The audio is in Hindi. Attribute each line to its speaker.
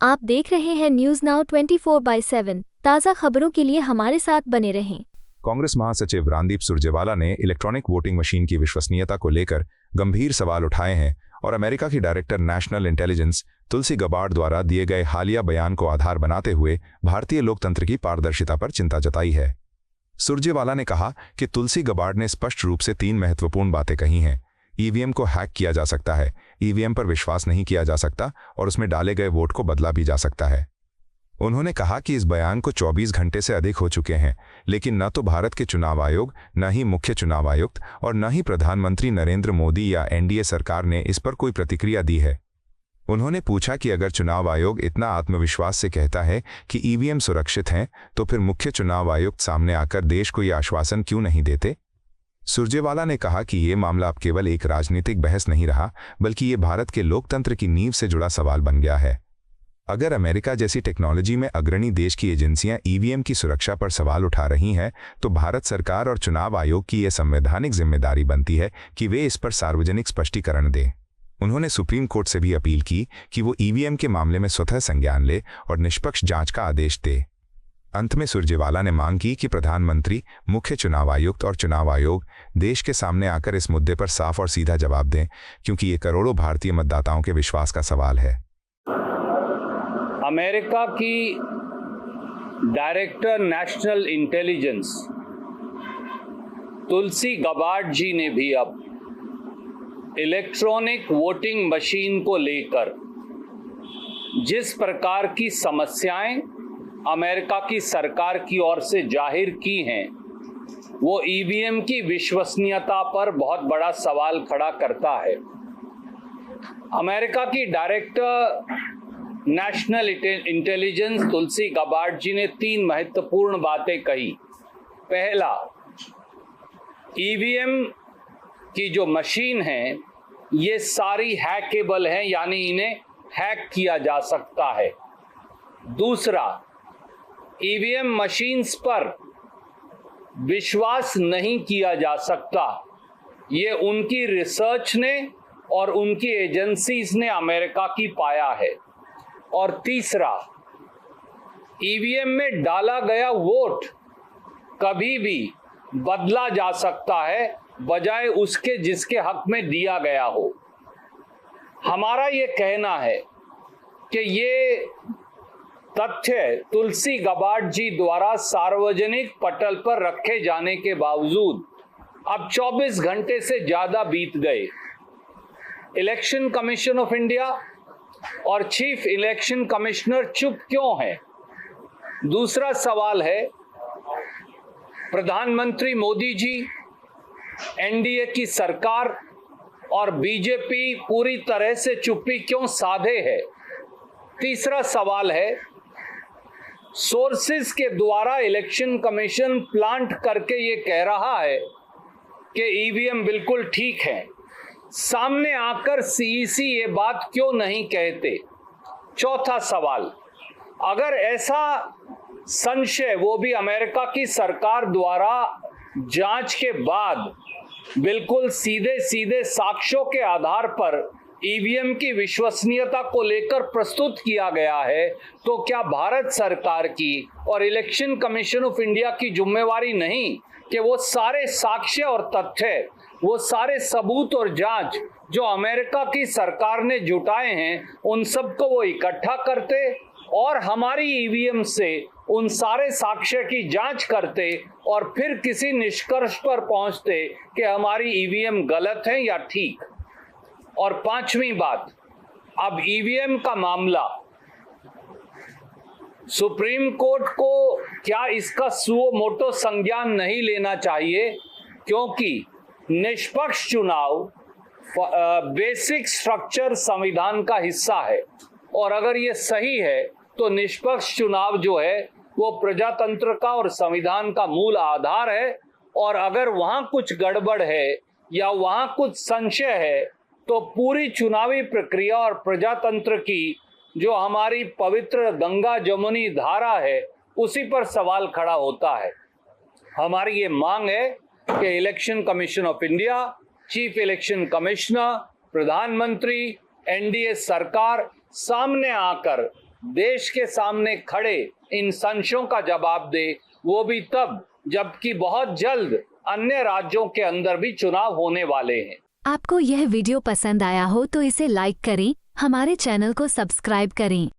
Speaker 1: आप देख रहे हैं न्यूज नाउ 24/7 ताज़ा खबरों के लिए हमारे साथ बने रहें।
Speaker 2: कांग्रेस महासचिव रणदीप सुरजेवाला ने इलेक्ट्रॉनिक वोटिंग मशीन की विश्वसनीयता को लेकर गंभीर सवाल उठाए हैं और अमेरिका की डायरेक्टर नेशनल इंटेलिजेंस तुलसी गबार्ड द्वारा दिए गए हालिया बयान को आधार बनाते हुए भारतीय लोकतंत्र की पारदर्शिता पर चिंता जताई है। सुरजेवाला ने कहा कि तुलसी गबार्ड ने स्पष्ट रूप से 3 महत्वपूर्ण बातें कही हैं। ईवीएम को हैक किया जा सकता है, ईवीएम पर विश्वास नहीं किया जा सकता और उसमें डाले गए वोट को बदला भी जा सकता है। उन्होंने कहा कि इस बयान को 24 घंटे से अधिक हो चुके हैं, लेकिन न तो भारत के चुनाव आयोग, न ही मुख्य चुनाव आयुक्त और न ही प्रधानमंत्री नरेंद्र मोदी या एनडीए सरकार ने इस पर कोई प्रतिक्रिया दी है। उन्होंने पूछा कि अगर चुनाव आयोग इतना आत्मविश्वास से कहता है कि ईवीएम सुरक्षित हैं, तो फिर मुख्य चुनाव आयुक्त सामने आकर देश को यह आश्वासन क्यों नहीं देते। सुरजेवाला ने कहा कि ये मामला अब केवल एक राजनीतिक बहस नहीं रहा, बल्कि ये भारत के लोकतंत्र की नींव से जुड़ा सवाल बन गया है। अगर अमेरिका जैसी टेक्नोलॉजी में अग्रणी देश की एजेंसियां ईवीएम की सुरक्षा पर सवाल उठा रही हैं, तो भारत सरकार और चुनाव आयोग की यह संवैधानिक जिम्मेदारी बनती है कि वे इस पर सार्वजनिक स्पष्टीकरण दें। उन्होंने सुप्रीम कोर्ट से भी अपील की कि वो ईवीएम के मामले में स्वतः संज्ञान ले और निष्पक्ष जांच का आदेश दे। अंत में सुरजेवाला ने मांग की कि प्रधानमंत्री, मुख्य चुनाव आयुक्त और चुनाव आयोग देश के सामने आकर इस मुद्दे पर साफ और सीधा जवाब दें, क्योंकि ये करोड़ों भारतीय मतदाताओं के विश्वास का सवाल है।
Speaker 3: अमेरिका की डायरेक्टर नेशनल इंटेलिजेंस तुलसी गबार्ड जी ने भी अब इलेक्ट्रॉनिक वोटिंग मशीन को लेकर जिस प्रकार की समस्याएं अमेरिका की सरकार की ओर से जाहिर की हैं, वो ईवीएम की विश्वसनीयता पर बहुत बड़ा सवाल खड़ा करता है। अमेरिका की डायरेक्टर नेशनल इंटेलिजेंस तुलसी गबार्ड जी ने 3 महत्वपूर्ण बातें कही। पहला, ईवीएम की जो मशीन है ये सारी हैकेबल हैं, यानी इन्हें हैक किया जा सकता है। दूसरा, ईवीएम मशीन्स पर विश्वास नहीं किया जा सकता, ये उनकी रिसर्च ने और उनकी एजेंसीज ने अमेरिका की पाया है। और तीसरा, ईवीएम में डाला गया वोट कभी भी बदला जा सकता है बजाय उसके जिसके हक में दिया गया हो। हमारा ये कहना है कि ये तथ्य तुलसी गबार्ड जी द्वारा सार्वजनिक पटल पर रखे जाने के बावजूद अब 24 घंटे से ज्यादा बीत गए। इलेक्शन कमीशन ऑफ इंडिया और चीफ इलेक्शन कमिश्नर चुप क्यों है? दूसरा सवाल है, प्रधानमंत्री मोदी जी, एनडीए की सरकार और बीजेपी पूरी तरह से चुप्पी क्यों साधे है? तीसरा सवाल है, सोर्सेस के द्वारा इलेक्शन कमीशन प्लांट करके ये कह रहा है कि ईवीएम बिल्कुल ठीक है, सामने आकर सीईसी ये बात क्यों नहीं कहते? चौथा सवाल, अगर ऐसा संशय वो भी अमेरिका की सरकार द्वारा जांच के बाद बिल्कुल सीधे सीधे साक्ष्यों के आधार पर ईवीएम की विश्वसनीयता को लेकर प्रस्तुत किया गया है, तो क्या भारत सरकार की और इलेक्शन कमीशन ऑफ इंडिया की जिम्मेवारी नहीं कि वो सारे साक्ष्य और तथ्य, वो सारे सबूत और जांच जो अमेरिका की सरकार ने जुटाए हैं, उन सबको वो इकट्ठा करते और हमारी ईवीएम से उन सारे साक्ष्य की जांच करते और फिर किसी निष्कर्ष पर पहुंचते कि हमारी ईवीएम गलत है या ठीक। और पांचवी बात, अब ईवीएम का मामला सुप्रीम कोर्ट को क्या इसका सुओ मोटो संज्ञान नहीं लेना चाहिए, क्योंकि निष्पक्ष चुनाव बेसिक स्ट्रक्चर संविधान का हिस्सा है और अगर ये सही है तो निष्पक्ष चुनाव जो है वो प्रजातंत्र का और संविधान का मूल आधार है। और अगर वहां कुछ गड़बड़ है या वहां कुछ संशय है तो पूरी चुनावी प्रक्रिया और प्रजातंत्र की जो हमारी पवित्र गंगा जमुनी धारा है उसी पर सवाल खड़ा होता है। हमारी ये मांग है कि election commission of India, chief election commissioner, प्रधानमंत्री, एनडीए सरकार सामने आकर देश के सामने खड़े इन संशयों का जवाब दे, वो भी तब जबकि बहुत जल्द अन्य राज्यों के अंदर भी चुनाव होने वाले हैं।
Speaker 1: आपको यह वीडियो पसंद आया हो तो इसे लाइक करें, हमारे चैनल को सब्सक्राइब करें।